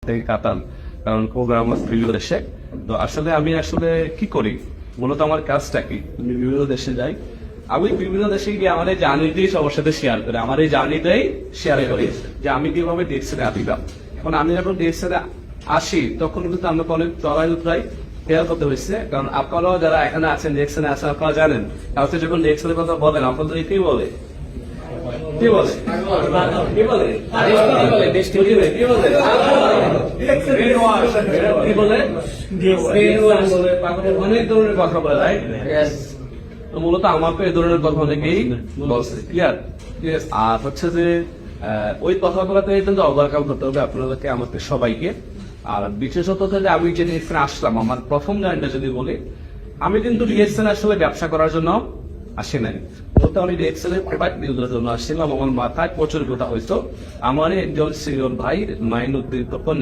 থেকে কাটান, কারণ প্রোগ্রাম বিভিন্ন দেশে। তো আসলে আমি কি করি, মূলত আমার কাজটা কি, আমি বিভিন্ন দেশে যাই। আমি বিভিন্ন দেশে গিয়ে আমার এই জার্নিটাই সবার সাথে শেয়ার করি, আমার এই জার্নিটাই শেয়ার করি যে আমি কিভাবে ডেস্কেনে আসলাম। এখন আমি যখন ডেস্কেনে আসি তখন কিন্তু আমরা অনেক চড়াই উতরাই খেয়াল করতে হয়েছে, কারণ আপনারাও যারা এখানে আছেন ডেস্কেনে আছেন আপনারা জানেন, কাউকে যখন ডেস্কের কথা বলেন আপনাদের কি বলে, কি বলে, কি বলে, কি বলে, অনেক ধরনের কথা বলে। তো মূলত আমাকে এই ধরনের কথা অনেকেই বলছে, ক্লিয়ার। আর হচ্ছে যে ওই কথাগুলোতে কিন্তু ওভারকাম করতে হবে আপনাদেরকে, আমাকে সবাইকে। আর বিশেষত যে আমি যে এখানে আসলাম, আমার প্রথম জার্নিটা যদি বলি, আমি কিন্তু ডিএক্সএল আসলে ব্যবসা করার জন্য আসি নাই, বলতে আমি ডিএক্সএল এর প্রোডাক্ট বিল্ডের জন্য আসছিলাম। আমার মাথায় প্রচুর কথা হয়েছে। আমার একজন সিনিয়র ভাই মাইনুদ্দিন তখন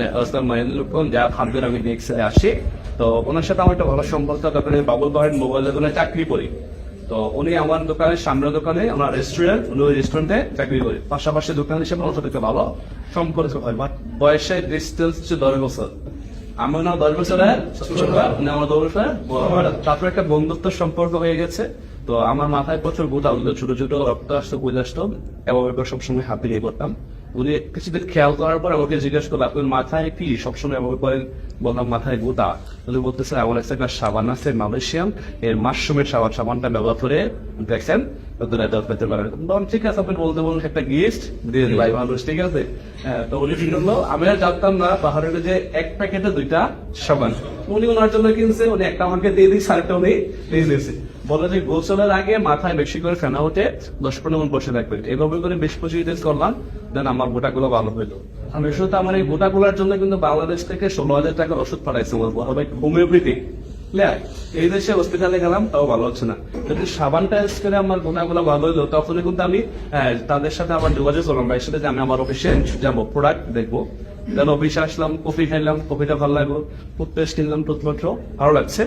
যা ভাববেন আমি ডিএক্সএল এ আসি, তো ওনার সাথে আমার একটা ভালো সম্পর্ক। তারপরে বাবুল ভাইয়ের মোবাইল দোকানে চাকরি করি, তো উনি আমার দোকানের সামনের দোকানে, আমার রেস্টুরেন্ট, উনি ওই রেস্টুরেন্টে চাকরি করি, পাশাপাশি দোকান হিসেবে ওর সাথে ভালো সম্পর্ক হয়। বাট বয়সের ডিস্টেন্স হচ্ছে 10 বছর, আমার না 10 বছরের আমার 10 বছর, তারপরে একটা বন্ধুত্ব সম্পর্ক হয়ে গেছে। তো আমার মাথায় প্রচুর গোটা হলো, ছোট ছোট রক্ত আসতো, বুঝে আসতো, এবং সবসময় হাত দিয়ে করতাম। উনি কিছুদিন খেয়াল করার পর আমাকে জিজ্ঞেস করলো, আপনার মাথায় কি সবসময় এভাবে করেন? বললাম মাথায় গোটা। উনি বলতেছে আমার একটা সাবান আছে মালয়েশিয়ান, এর মাশরুমের সাবানটা ব্যবহার করে দেখছেন, ঠিক আছে আপনি বলতে বলুন, একটা গিফট দিয়ে ভাই মানুষ, ঠিক আছে। তো উনি কি করলো, আমি আর জানতাম না পাহাড়ের যে এক প্যাকেটে 2টা সাবান উনি ওনার জন্য কিনছে, উনি একটা আমাকে দিয়ে দিই, সারটা উনি দিয়ে দিয়েছে। বলে যে গোসলের আগে মাথায় বেশি করে ফেনা উঠে 10-15 মিনিট বসে থাকবেন। এভাবে করে বেশ 25 দিন করলাম, দেন আমার গোটাগুলো ভালো হইলো। আমি শুধু আমার এই গোটাগুলোর জন্য কিন্তু বাংলাদেশ থেকে 16,000 টাকার ওষুধ পাঠাইছে হোমিওপ্যাথি। এই দেশে হসপিটালে গেলাম, তাও ভালো হচ্ছে না। যদি সাবানটা ইউজ করে আমার গোটাগুলো ভালো হইলো, তখনই কিন্তু আমি তাদের সাথে আবার যোগাযোগ করলাম ভাইয়ের সাথে যে আমি আমার অফিসে যাবো, প্রোডাক্ট দেখবো। দেন অফিসে আসলাম, কফি খাইলাম, কফিটা ভালো লাগলো, টুথপেস্ট কিনলাম, টুথপেস্ট ভালো লাগছে।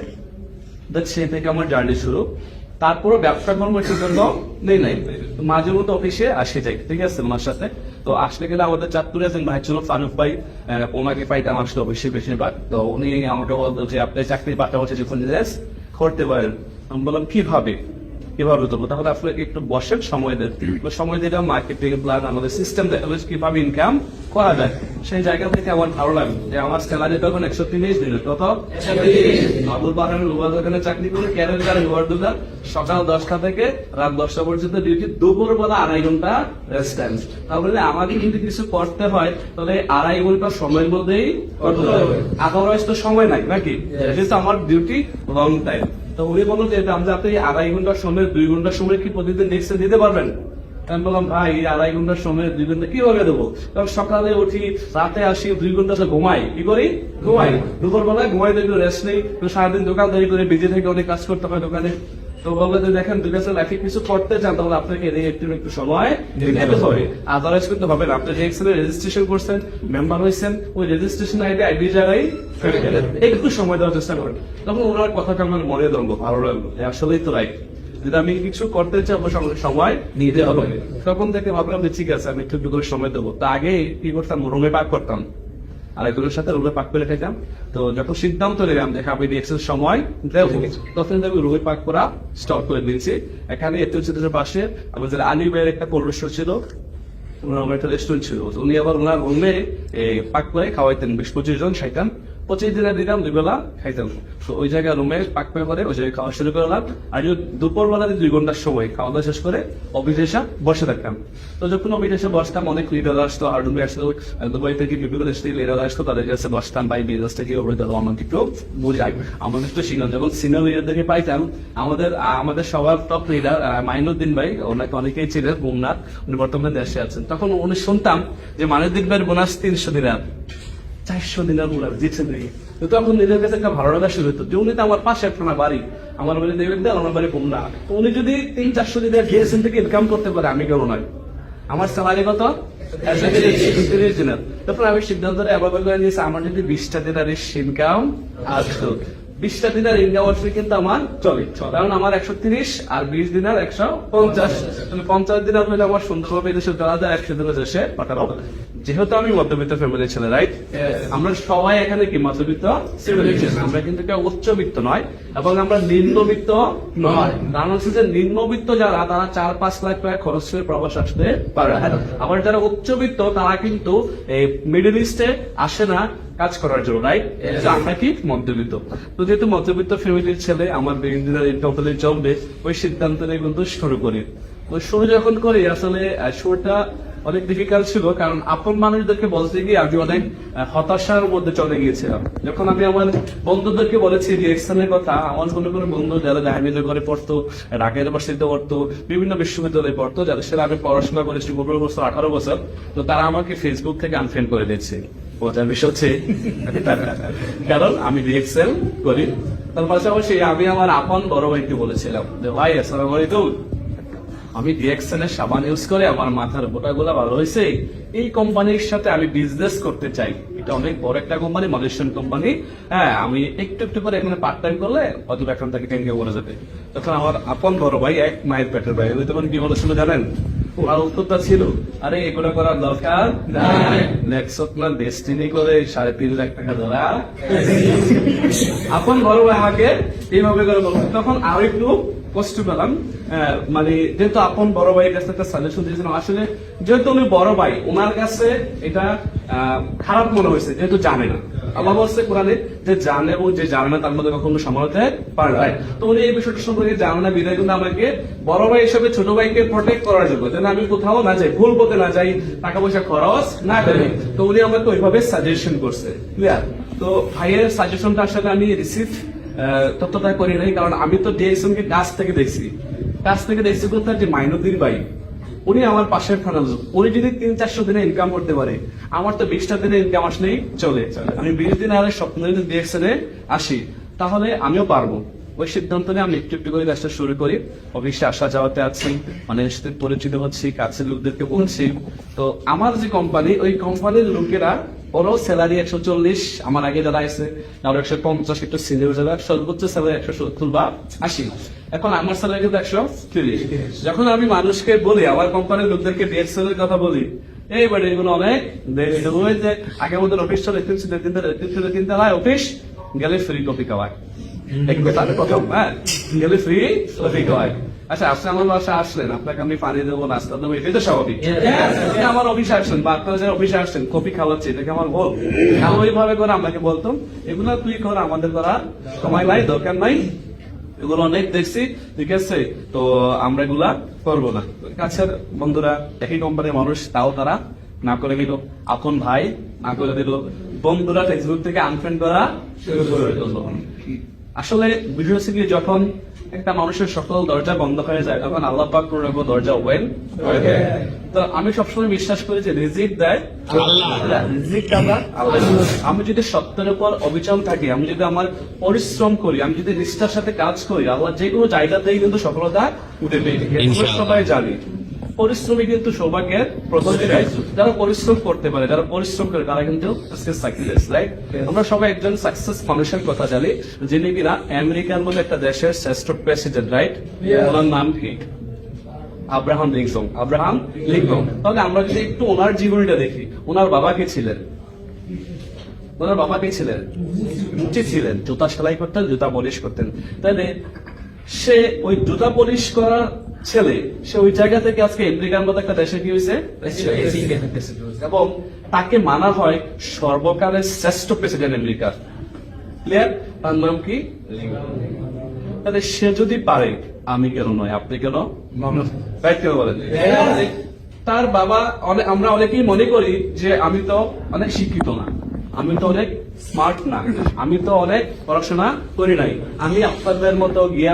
সেই থেকে আমার জার্নি শুরু। তারপরে ব্যবসা কর্মের জন্য নেই নাই, মাঝে মধ্যে অফিসে আসে যাই, ঠিক আছে ওনার সাথে। তো আসলে গেলে আমাদের চাঁদপুরে আছেন ভাই ছিল ফারুক ভাই, ওনাকে পাইতাম আসলে অফিসে বেশিরভাগ। তো উনি আমাকে বলতো যে আপনার চাকরির পাঠা হচ্ছে যখন করতে পারেন। আমি বললাম কিভাবে করবো, তাহলে আপনাকে একটু বসেন, সময় দেন, সময় দিলে মার্কেটিং প্ল্যান, আমাদের সিস্টেম দেখাবে কিভাবে ইনকাম করা যায়। সেই জায়গা থেকে আমার ভালো লাগে যে আমার স্যালারি তখন 130 দিন, কত আবুল বাহারের রুবাল দোকানে চাকরি করে, ক্যারেক্টার রুবার দোকান, সকাল 10টা থেকে রাত 10টা পর্যন্ত ডিউটি, দুপুর বেলা 2.5 ঘন্টা রেস্ট টাইম। তাহলে আমাকে কিন্তু কিছু করতে হয়, তাহলে 2.5 ঘন্টা সময়ের মধ্যেই করতে হবে, আদারওয়াইজ তো সময় নাই নাকি, যেহেতু আমার ডিউটি লং টাইম। তো উনি বললো যে আপনি 2.5 ঘন্টার সময় 2 ঘন্টার সময় কি প্রতিদিন নেক্সট দিতে পারবেন? আমি বললাম ভাই 2.5 ঘন্টার সময় 2 ঘন্টা কিভাবে দেবো? কারণ সকালে উঠি, রাতে আসি, 2 ঘন্টা তো ঘুমাই, কি করি ঘুমাই, দুপুর বেলায় ঘুমাই, দেখি রেস্ট নেই, সারাদিন দোকানদারি করে বিজি থেকে অনেক কাজ করতে হয় দোকানে। তো বললো যে দেখেন দুই লাইফে কিছু করতে চান, তাহলে আপনাকে একটু সময় দিতে হবে, আদারওয়াইজ কিন্তু হবে না। আপনি যে রেজিস্ট্রেশন করছেন, মেম্বার হয়েছেন, ওই রেজিস্ট্রেশন আইডি জায়গায় একটু সময় দেওয়ার চেষ্টা করেন। তখন ওনার কথাটা আমার মনে ধরবো, ভালো লাগলো, আসলেই তো রাইট, যদি আমি কিছু করতে চাই আমার সঙ্গে সময় নিতে হবে। তখন থেকে ভাবলাম যে ঠিক আছে আমি একটু করে সময় দেবো। তা আগে কি করতাম, রুমে পাক করতাম, আর এগুলোর সাথে রুমে পাক করে খাইতাম। তো যখন সিদ্ধান্ত নিলাম যে আমি ডিএক্সেল সময় দেবো, তখন আমি রুমে পাক করা স্টপ করে দিয়েছি। এখানে পাশে আমাদের আলী ভাইয়ের একটা পরিবেশ ছিল, ওনার একটা রেস্টুরেন্ট ছিল, উনি আবার ওনার রুমে পাক করে খাওয়াইতেন 20-25 জন, 25 দিনে দিতাম, 2 বেলা খাইতাম। তো ওই জায়গায় রুমে পাক করে ওই জায়গায় খাওয়া শুরু করলাম। আর দুপুর বেলা 2 ঘন্টার সময় খাওয়া দাওয়া শেষ করে অফিসে এসে বসে থাকতাম। তো যখন অফিসে এসে বসতাম, অনেক লিডার আসতো, আর রুমে আসতো, দুবাই থেকে বিভিন্ন দেশ থেকে লিডার আসতো, তাদের কাছে বসতাম, ভাই বিজনেস থেকে আমাকে একটু বুঝাই, আমাদের একটু সিনিয়র, যখন সিনিয়র লিডারদেরকে পাইতাম, আমাদের সবার টপ লিডার মাইনুদ্দিন ভাই, ওনাকে অনেকেই ছিলেন, বোমনাথ, উনি বর্তমানে দেশে আছেন। তখন উনি শুনতাম যে মাইনুদ্দিন ভাইয়ের বোনাস 300 দিনার, 400 দিনার বোনাস দিচ্ছে নাকি। তো তখন নিজের কাছে একটা ভালো লাগা শুরু হতো যে উনি তো আমার পাশে একটা বাড়ি, আমার বাড়ি দেবেন দেন, আমার বাড়ি বোমনা, তো উনি যদি 300-400 দিনের গিয়েছেন থেকে ইনকাম করতে পারে, আমি কেন নয়? আমার স্যালারি কত? 30 দিনের। তখন আমি সিদ্ধান্ত আমার যদি 20টা দিনার ইনকাম আসতো, 20টা দিনের ইনকাম আসলে কিন্তু আমার চলে, কারণ আমার 130 আর 20 দিনের 150, 50 দিনের হলে আমার সুন্দরভাবে দেশে চলা যায়, 100 দিনের দেশে পাঠানো হবে। যেহেতু আমি মধ্যবিত্ত ফ্যামিলির ছেলে, রাইট, আমরা সবাই এখানে কি মধ্যবিত্ত, আমরা কিন্তু কেউ উচ্চবিত্ত নয় এবং আমরা নিম্নবিত্ত নয়। কারণ হচ্ছে যে নিম্নবিত্ত যারা, তারা 4-5 লাখ টাকা খরচ করে প্রবাস আসতে পারে। আবার যারা উচ্চবিত্ত তারা কিন্তু এই মিডল ইস্টে আসে না কাজ করার জন্য, রাইট। আমরা কি মধ্যবিত্ত। তো যেহেতু মধ্যবিত্ত ফ্যামিলির ছেলে, আমার ইঞ্জিনিয়ার ইনকাম চলবে, ওই সিদ্ধান্ত নিয়ে কিন্তু শুরু করি। তো শুরু যখন করি আসলে শুরুটা অনেক ডিফিকাল্ট ছিল, কারণ আপন মানুষদেরকে বলতে গিয়ে আমি অনেক হতাশার মধ্যে চলে গিয়েছিলাম। যখন আমি আমার বন্ধুদেরকে বলেছি রিয়েকশনের কথা, আমার কোনো কোনো বন্ধু যারা জাহাঙ্গীর করে পড়তো, ঢাকা ইউনিভার্সিটিতে পড়তো, বিভিন্ন বিশ্ববিদ্যালয়ে পড়তো, যাদের সাথে আমি পড়াশোনা করেছি 15 বছর 18 বছর, তো তারা আমাকে ফেসবুক থেকে আনফ্রেন্ড করে দিচ্ছে। মজার বিষয় হচ্ছে কারণ আমি রিয়েকশন করি। তার পাশাপাশি আমি আমার আপন বড় ভাইকে বলেছিলাম যে ভাই আসসালামু আলাইকুম, আমি ডিএক্সএনের সাবান ইউজ করে আমার মাথার বোটাগুলা ভালো হয়েছে, এই কোম্পানির সাথে আমি বিজনেস করতে চাই। এটা অনেক বড় একটা কোম্পানি, মালয়েশিয়ান কোম্পানি। হ্যাঁ, আমি একটু একটু করে এখানে পার্ট টাইম করলে হয়তো এখন থেকে টেনকে বলে যাবে। তখন আমার আপন বড় ভাই, এক মায়ের পেটের ভাই, ওই তখন কি বলেছিল জানেন? ওনার উত্তরটা ছিল, আরে এগুলো করার দরকার ডেস্টিনি করে 3.5 লাখ টাকা ধরা। আপন বড় ভাই আমাকে এইভাবে করে বলতো। তখন আরো একটু কষ্ট পেলাম, মানে যেহেতু আপন বড় ভাইয়ের কাছে একটা সাজেশন দিয়েছিলাম, আসলে যেহেতু উনি বড় ভাই, ওনার কাছে এটা খারাপ মনে হয়েছে, যেহেতু জানে না। আল্লাহ বলছে কোরআনে যে জানে ও যে জানে না তার মধ্যে কখনো সামলাতে পারে না। তো উনি এই বিষয়টা সম্পর্কে জানে না, বিদায় কিন্তু আমাকে বড় ভাই হিসেবে ছোট ভাইকে প্রোটেক্ট করার জন্য, যেন আমি কোথাও না যাই, ভুল পথে না যাই, টাকা পয়সা খরচ না করি। তো উনি আমাকে ওইভাবে সাজেশন করছে, ক্লিয়ার। তো ভাইয়ের সাজেশনটা আসলে আমি রিসিভ ততটা করি নাই, কারণ আমি তো ডিএক্সএনকে কাছ থেকে দেখছি কোথায় যে মাইনুদ্দিন ভাই, উনি আমার পাশের থানার লোক। উনি যদি 300-400 দিনে ইনকাম করতে পারে, আমার তো 20টা দিনে ইনকাম আসলেই চলে। আমি 20 দিন আগে স্বপ্ন যদি ডিএক্সএনে আসি, তাহলে আমিও পারবো। ওই সিদ্ধান্ত নিয়ে আমি একটু একটু করে কাজটা শুরু করি। অফিসে আসা যাওয়াতে আছি, অনেকের সাথে পরিচিত হচ্ছি, কাছের লোকদেরকে বলছি। তো আমার যে কোম্পানি, ওই কোম্পানির লোকেরা ওরও স্যালারি 140, আমার আগে যারা আছে আরো 150, একটু সিনিয়র যারা, সর্বোচ্চ স্যালারি 170 বা 80। এখন আমার স্যালারি কিন্তু 130। যখন আমি মানুষকে বলি, আমার কোম্পানির লোকদেরকে ডিএক্সএল এর কথা বলি, এইবারে এগুলো অনেক যে আগে আমাদের অফিস চলে 3 দিন অফিস গেলে ফ্রি কফি খাওয়ায়, প্রথম গেলে ফ্রি কফি খাওয়ায়। আচ্ছা, আপনি আমার বাসা আসলেন, আপনাকে আমি পানি দেবো, নাস্তা দেবো, এটা তো স্বাভাবিক। আমার অফিসে আসছেন বা আপনারা যারা অফিসে আসছেন, কফি খাওয়াচ্ছে, এটাকে আমার বল। ওইভাবে করে আমাকে বলতাম, এগুলো তুই কর, আমাদের করা সময় নাই, দরকার নাই, এগুলো অনেক দেখছি, ঠিক আছে, তো আমরা এগুলা করবো না। কাছের বন্ধুরা, একই কোম্পানির মানুষ, তাও তারা না করে দিল। আপন ভাই না করে দিল, বন্ধুরা ফেসবুক থেকে আনফ্রেন্ড করা শুরু করে দিল। আসলে বিষয় হচ্ছে কি, যখন একটা মানুষের সকল দরজা বন্ধ হয়ে যায়, তখন আল্লাহ পাক কোনো দরজা ওপেন করে দেয়। তো আমি সবসময় বিশ্বাস করি যে রিজিক দেয় রিজিক আল্লাহ। আমি যদি সত্যের উপর অবিচল থাকি, আমি যদি আমার পরিশ্রম করি, আমি যদি নিষ্ঠার সাথে কাজ করি, আল্লাহ যে কোনো জায়গাতেই কিন্তু সফলতা উঠে পেয়ে। সবাই জানি পরিশ্রমী কিন্তু সৌভাগ্যের প্রথম। যারা পরিশ্রম করতে পারে, যারা পরিশ্রম করে, তারা কিন্তু সাকসেস, রাইট। আমরা সবাই একজন সাকসেস মানুষের কথা জানি, যিনি কিনা আমেরিকার মধ্যে একটা দেশের শ্রেষ্ঠ প্রেসিডেন্ট, রাইট। ওনার নাম কি? Abraham Lincoln. তাহলে আমরা যদি একটু ওনার জীবনীটা দেখি, ওনার বাবা কে ছিলেন? ছিলেন জুতা সেলাই করতেন, জুতা পলিশ করতেন। তাহলে সে ওই জুতা পলিশ করা ছেলে, সে ওই জায়গা থেকে আজকে আমেরিকার মতো একটা দেশে কি হয়েছে, এবং তাকে মানা হয় সর্বকালের শ্রেষ্ঠ প্রেসিডেন্ট আমেরিকার। ক্লিয়ার? তার নাম কি? তাহলে সে যদি পারে, আমি কেন নয়, আপনি কেন বলেন? তার বাবা, আমরা অনেকেই মনে করি যে আমি তো অনেক শিক্ষিত না, আমি তো অনেক স্মার্ট না, আমি তো অনেক পড়াশোনা করি নাই, আমি আপনাদের মতো গিয়ে